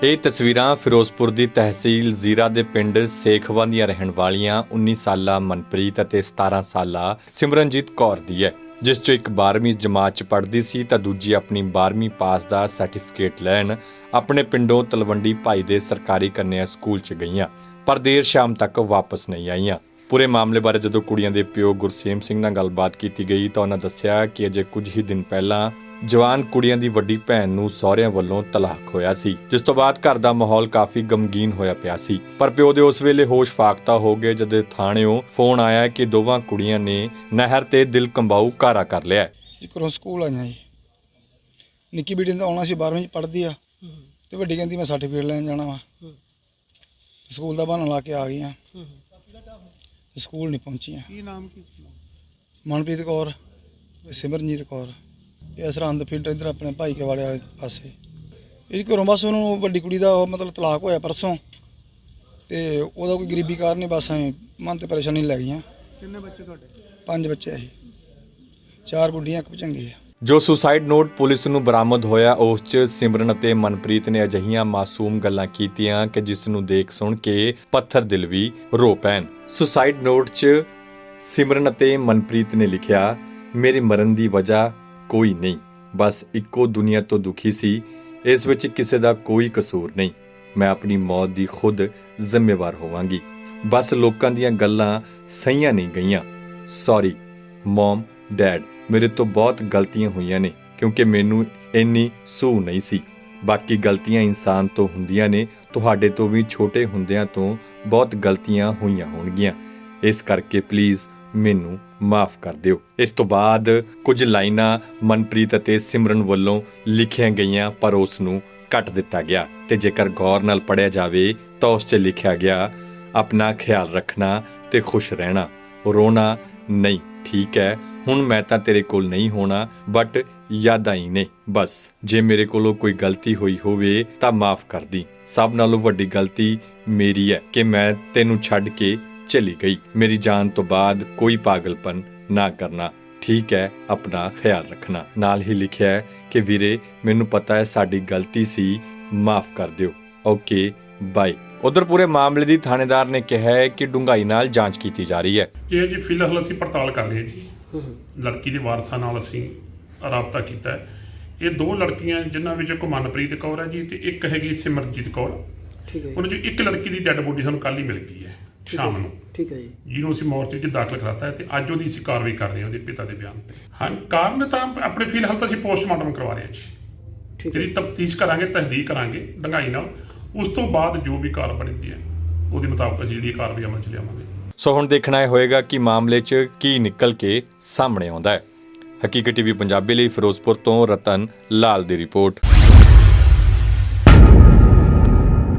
ਇਹ ਤਸਵੀਰਾਂ ਫਿਰੋਜ਼ਪੁਰ ਦੀ ਤਹਿਸੀਲ ਜ਼ੀਰਾ ਦੇ ਪਿੰਡ ਸੇਖਵਾਂ ਦੀਆਂ ਰਹਿਣ ਵਾਲੀਆਂ 19 ਸਾਲਾ ਮਨਪ੍ਰੀਤ ਅਤੇ 17 ਸਾਲਾ ਸਿਮਰਨਜੀਤ ਕੌਰ ਦੀ ਹੈ, ਜਿਸ 'ਚੋਂ ਇੱਕ 12ਵੀਂ ਜਮਾਤ 'ਚ ਪੜ੍ਹਦੀ ਸੀ ਤਾਂ ਦੂਜੀ ਆਪਣੀ 12ਵੀਂ ਪਾਸ ਦਾ ਸਰਟੀਫਿਕੇਟ ਲੈਣ ਆਪਣੇ ਪਿੰਡੋਂ ਤਲਵੰਡੀ ਭਾਈ ਦੇ ਸਰਕਾਰੀ ਕੰਨਿਆ ਸਕੂਲ 'ਚ ਗਈਆਂ, ਪਰ ਦੇਰ ਸ਼ਾਮ ਤੱਕ ਵਾਪਸ ਨਹੀਂ ਆਈਆਂ। ਪੂਰੇ ਮਾਮਲੇ ਬਾਰੇ ਜਦੋਂ ਕੁੜੀਆਂ ਦੇ ਪਿਓ ਗੁਰਸੇਮ ਸਿੰਘ ਨਾਲ ਗੱਲਬਾਤ ਕੀਤੀ ਗਈ ਤਾਂ ਉਹਨਾਂ ਦੱਸਿਆ ਕਿ ਅਜੇ ਕੁਝ ਹੀ ਦਿਨ ਪਹਿਲਾਂ ਜਵਾਨ ਕੁੜੀਆਂ ਦੀ ਵੱਡੀ ਭੈਣ ਨੂੰ ਸਹੁਰਿਆਂ ਵੱਲੋਂ ਤਲਾਕ ਹੋਇਆ ਸੀ, ਜਿਸ ਤੋਂ ਬਾਅਦ ਘਰ ਦਾ ਮਾਹੌਲ ਕਾਫੀ ਗਮਗੀਨ ਹੋਇਆ ਪਿਆ ਸੀ। ਪਰ ਪਿਓ ਦੇ ਉਸ ਵੇਲੇ ਹੋਸ਼ ਫਾਕਤਾ ਹੋ ਗਏ ਜਦੋਂ ਥਾਣਿਓਂ ਫੋਨ ਆਇਆ ਕਿ ਦੋਵਾਂ ਕੁੜੀਆਂ ਨੇ ਨਹਿਰ ਤੇ ਦਿਲ ਕੰਬਾਊ ਘਾਰਾ ਕਰ ਲਿਆ। ਘਰੋਂ ਸਕੂਲ ਆਈਆਂ ਜੀ, ਨਿੱਕੀ ਬੇਟੀ ਦਾ ਆਉਣਾ ਸੀ 12ਵੀਂ ਪੜ੍ਹਦੀ ਆ ਤੇ ਵੱਡੀ ਕਹਿੰਦੀ ਮੈਂ ਸਰਟੀਫਿਕੇਟ ਲੈਣ ਜਾਣਾ ਵਾ। ਸਕੂਲ ਦਾ ਬਹਾਨਾ ਲਾ ਕੇ ਆ ਗਈਆਂ, ਸਕੂਲ ਨਹੀਂ ਪਹੁੰਚੀਆਂ। ਕੀ ਨਾਮ ਕੀ ਸੀ? ਮਨਪ੍ਰੀਤ ਕੌਰ ਤੇ ਸਿਮਰਨਜੀਤ ਕੌਰ। ਇਹ ਸਰਹੰਦ ਫੀਲਡ ਇੱਧਰ ਆਪਣੇ ਭਾਈ ਕੇ ਵਾਲੇ ਪਾਸੇ। ਇਹ ਘਰੋਂ ਬਸ ਉਹਨੂੰ ਵੱਡੀ ਕੁੜੀ ਦਾ ਮਤਲਬ ਤਲਾਕ ਹੋਇਆ ਪਰਸੋਂ, ਤੇ ਉਹਦਾ ਕੋਈ ਗਰੀਬੀ ਕਾਰਨ ਬਸ ਐਂ ਮਨ ਤੇ ਪਰੇਸ਼ਾਨੀ ਲੈ ਗਈਆਂ। ਕਿੰਨੇ ਬੱਚੇ ਤੁਹਾਡੇ? 5 ਬੱਚੇ ਆ ਜੀ, 4 ਬੁੱਢੀਆਂ 1 ਭਚੰਗੀ ਆ। ਜੋ ਸੁਸਾਈਡ ਨੋਟ ਪੁਲਿਸ ਨੂੰ ਬਰਾਮਦ ਹੋਇਆ ਉਸ 'ਚ ਸਿਮਰਨ ਅਤੇ ਮਨਪ੍ਰੀਤ ਨੇ ਅਜਿਹੀਆਂ ਮਾਸੂਮ ਗੱਲਾਂ ਕੀਤੀਆਂ ਕਿ ਜਿਸ ਨੂੰ ਦੇਖ ਸੁਣ ਕੇ ਪੱਥਰ ਦਿਲ ਵੀ ਰੋ ਪੈਣ। ਸੁਸਾਈਡ ਨੋਟ 'ਚ ਸਿਮਰਨ ਅਤੇ ਮਨਪ੍ਰੀਤ ਨੇ ਲਿਖਿਆ, ਮੇਰੇ ਮਰਨ ਦੀ ਵਜ੍ਹਾ ਕੋਈ ਨਹੀਂ, ਬਸ ਇੱਕੋ ਦੁਨੀਆ ਤੋਂ ਦੁਖੀ ਸੀ, ਇਸ ਵਿੱਚ ਕਿਸੇ ਦਾ ਕੋਈ ਕਸੂਰ ਨਹੀਂ, ਮੈਂ ਆਪਣੀ ਮੌਤ ਦੀ ਖੁਦ ਜ਼ਿੰਮੇਵਾਰ ਹੋਵਾਂਗੀ, ਬਸ ਲੋਕਾਂ ਦੀਆਂ ਗੱਲਾਂ ਸਹੀਆਂ ਨਹੀਂ ਗਈਆਂ, ਸੌਰੀ ਮਮ ਡੈਡ, ਮੇਰੇ ਤੋਂ ਬਹੁਤ ਗਲਤੀਆਂ ਹੋਈਆਂ ਨੇ ਕਿਉਂਕਿ ਮੈਨੂੰ ਇੰਨੀ ਸੂਹ ਨਹੀਂ ਸੀ, ਬਾਕੀ ਗਲਤੀਆਂ ਇਨਸਾਨ ਤੋਂ ਹੁੰਦੀਆਂ ਨੇ, ਤੁਹਾਡੇ ਤੋਂ ਵੀ ਛੋਟੇ ਹੁੰਦਿਆਂ ਤੋਂ ਬਹੁਤ ਗਲਤੀਆਂ ਹੋਈਆਂ ਹੋਣਗੀਆਂ, ਇਸ ਕਰਕੇ ਪਲੀਜ਼ ਮੈਨੂੰ ਮਾਫ ਕਰ ਦਿਓ। ਇਸ ਤੋਂ ਬਾਅਦ ਕੁਝ ਲਾਈਨਾਂ ਮਨਪ੍ਰੀਤ ਅਤੇ ਸਿਮਰਨ ਵੱਲੋਂ ਲਿਖੀਆਂ ਗਈਆਂ ਪਰ ਉਸ ਨੂੰ ਕੱਟ ਦਿੱਤਾ ਗਿਆ, ਤੇ ਜੇਕਰ ਗੌਰ ਨਾਲ ਪੜ੍ਹਿਆ ਜਾਵੇ ਤਾਂ ਉਸ 'ਚ ਲਿਖਿਆ ਗਿਆ, ਆਪਣਾ ਖਿਆਲ ਰੱਖਣਾ ਤੇ ਖੁਸ਼ ਰਹਿਣਾ, ਰੋਣਾ ਨਹੀਂ, ਠੀਕ ਹੈ ਹੁਣ ਮੈਂ ਤਾਂ ਤੇਰੇ ਕੋਲ ਨਹੀਂ ਹੋਣਾ ਬਟ ਯਾਦਾਂ ਹੀ ਨੇ, ਬਸ ਜੇ ਮੇਰੇ ਕੋਲੋਂ ਕੋਈ ਗਲਤੀ ਹੋਈ ਹੋਵੇ ਤਾਂ ਮਾਫ ਕਰ ਦੀ, ਸਭ ਨਾਲੋਂ ਵੱਡੀ ਗਲਤੀ ਮੇਰੀ ਹੈ ਕਿ ਮੈਂ ਤੈਨੂੰ ਛੱਡ ਕੇ ਚਲੀ ਗਈ, ਮੇਰੀ ਜਾਨ ਤੋਂ ਬਾਅਦ ਕੋਈ ਪਾਗਲਪਨ ਨਾ ਕਰਨਾ, ਠੀਕ ਹੈ ਆਪਣਾ ਖਿਆਲ ਰੱਖਣਾ। ਨਾਲ ਹੀ ਲਿਖਿਆ ਹੈ ਕਿ ਵੀਰੇ ਮੈਨੂੰ ਪਤਾ ਹੈ ਸਾਡੀ ਗਲਤੀ ਸੀ, ਮਾਫ ਕਰ ਦਿਓ, ਓਕੇ ਬਾਏ। ਉਧਰ ਪੂਰੇ ਮਾਮਲੇ ਦੀ ਥਾਣੇਦਾਰ ਨੇ ਕਿਹਾ ਹੈ ਕਿ ਡੂੰਘਾਈ ਨਾਲ ਜਾਂਚ ਕੀਤੀ ਜਾ ਰਹੀ ਹੈ। ਇਹ ਜੀ ਫਿਲਹਾਲ ਅਸੀਂ ਪੜਤਾਲ ਕਰ ਰਹੇ ਹਾਂ ਜੀ। ਲੜਕੀ ਦੇ ਵਾਰਸਾਂ ਨਾਲ ਅਸੀਂ ਰਾਬਤਾ ਕੀਤਾ ਹੈ। ਇਹ 2 ਲੜਕੀਆਂ ਜਿਨ੍ਹਾਂ ਵਿੱਚ ਇੱਕ ਮਨਪ੍ਰੀਤ ਕੌਰ ਹੈ ਜੀ ਤੇ ਇੱਕ ਹੈਗੀ ਸਿਮਰਨਜੀਤ ਕੌਰ। ਠੀਕ ਹੈ। ਉਹਨਾਂ 'ਚੋਂ ਇੱਕ ਲੜਕੀ ਦੀ ਡੈੱਡ ਬੋਡੀ ਸਾਨੂੰ ਕੱਲ੍ਹ ਹੀ ਮਿਲ ਗਈ ਹੈ ਸ਼ਾਮ ਨੂੰ। ਠੀਕ ਹੈ ਜੀ। ਜਿਹਨੂੰ ਅਸੀਂ ਮੋਰਚੇ 'ਚ ਦਾਖਲ ਕਰਾਤਾ ਹੈ ਤੇ ਅੱਜ ਉਹਦੀ ਅਸੀਂ ਕਾਰਵਾਈ ਕਰ ਰਹੇ ਹਾਂ ਉਹਦੇ ਪਿਤਾ ਦੇ ਬਿਆਨ ਤੇ। ਹਾਂ, ਕਾਰਨ ਤਾਂ ਆਪਣੇ ਫਿਲਹਾਲ ਤਾਂ ਅਸੀਂ ਪੋਸਟਮਾਰਟਮ ਕਰਵਾ ਰਹੇ ਹਾਂ ਜੀ। ਜਿਹੜੀ ਤਫਤੀਸ਼ ਕਰਾਂਗੇ, ਤਹਿਦੀਕ ਕਰਾਂਗੇ ਡੂੰਘਾਈ ਨਾਲ, ਉਸ ਤੋਂ ਬਾਅਦ ਜੋ ਵੀ ਕਾਰਵਾਈ ਬਣਦੀ ਹੈ ਉਹਦੇ ਮੁਤਾਬਕ ਅਸੀਂ ਜਿਹੜੀ ਕਾਰਵਾਈ ਅਮਲ 'ਚ ਲਿਆਵਾਂਗੇ। ਸੋ ਹੁਣ ਦੇਖਣਾ ਇਹ ਹੋਏਗਾ ਕਿ ਮਾਮਲੇ 'ਚ ਕੀ ਨਿਕਲ ਕੇ ਸਾਹਮਣੇ ਆਉਂਦਾ ਹੈ। ਹਕੀਕਤ ਟੀਵੀ ਪੰਜਾਬੀ ਲਈ ਫਿਰੋਜ਼ਪੁਰ ਤੋਂ ਰਤਨ ਲਾਲ ਦੀ ਰਿਪੋਰਟ।